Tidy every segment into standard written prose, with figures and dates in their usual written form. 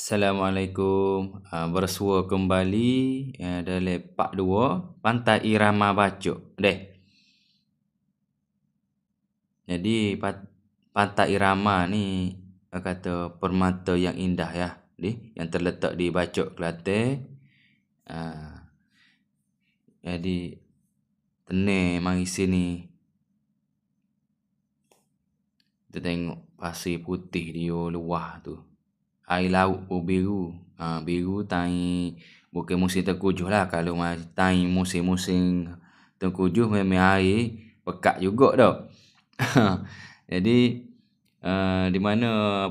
Assalamualaikum. Bersua kembali dalam part 2 Pantai Irama Bacok. Jadi Pantai Irama ni kata permata yang indah ya, yang terletak di Bacok, Kelantan. Jadi tenang mari sini. Kita tengok pasir putih dia luah tu. Air laut pun biru. Biru tai bukan musim tengkujuh lah. Kalau tai musim-musim tengkujuh memang air pekat juga dah. Jadi di mana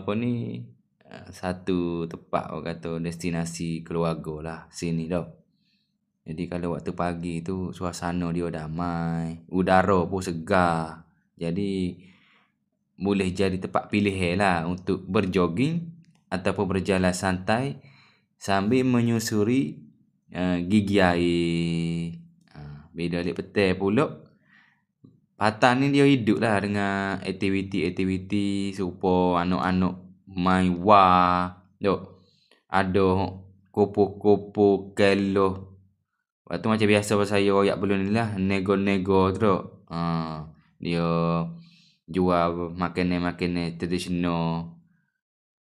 satu tempat orang kata destinasi keluarga lah sini dah. Jadi kalau waktu pagi tu suasana dia damai, udara pun segar. Jadi boleh jadi tempat pilihan lah untuk berjoging ataupun berjalan santai sambil menyusuri gigi air. Bila alik petang pula, Patan ni dia hidup lah dengan aktiviti-aktiviti serupa anak-anak main wah. Ada kupu-kupu, keloh. Waktu macam biasa saya royak belum ni lah, nego-nego tu. Dia jual makanan-makanan tradisional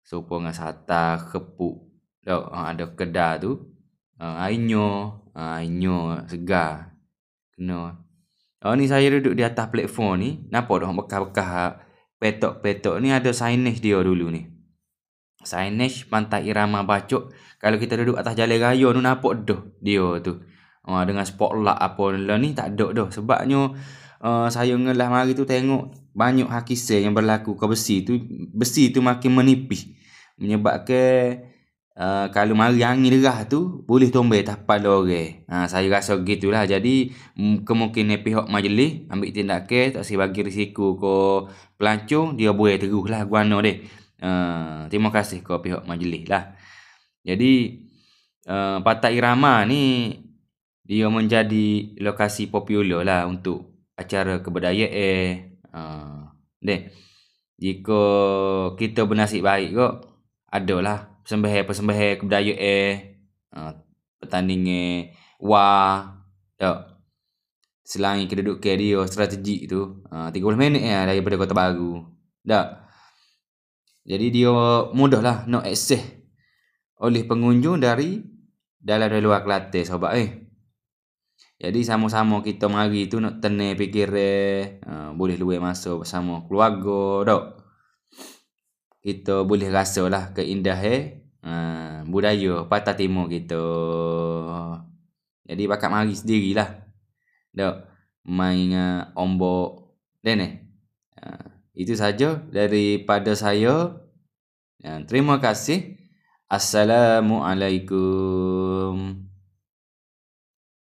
serupa dengan sata, kepuk. Ada kedai tu. Airnya segar. Kena. Ni saya duduk di atas platform ni. Nampak dah bekas-bekas petok-petok ni ada signage dia dulu ni. Signage Pantai Irama Bacok. Kalau kita duduk atas jalan raya tu nampak dah dia tu. Dengan spotlight apa lah ni tak ada dah. Sebabnya saya ngelah mari tu tengok banyak hakisah yang berlaku ke besi tu. Besi tu makin menipis. Menyebabkan kalau mari angin derah tu boleh tumbang atas kepala orang. Saya rasa gitulah. Jadi kemungkinan pihak majlis ambil tindakan tak si bagi risiko ke pelancong, dia boleh teruslah guana dia. Terima kasih ke pihak majlis lah. Jadi Pantai Irama ni dia menjadi lokasi popular lah untuk acara kebudayaan. Jika kita bernasib baik kok, adalah persembahan-persembahan kebudayaan, pertandingan wah, selain kedudukan dia strategik tu, 30 minit daripada Kota Baru. Jadi dia mudahlah nak akses oleh pengunjung dari dalam dan luar Kelantan sobat. Jadi sama-sama kita mari tu nak tenang fikiran, boleh luang masa bersama keluarga kita boleh rasalah keindahan budaya Pantai Timur kita. Jadi bakat mari sendirilah. Main ombak dan itu saja daripada saya. Terima kasih. Assalamualaikum.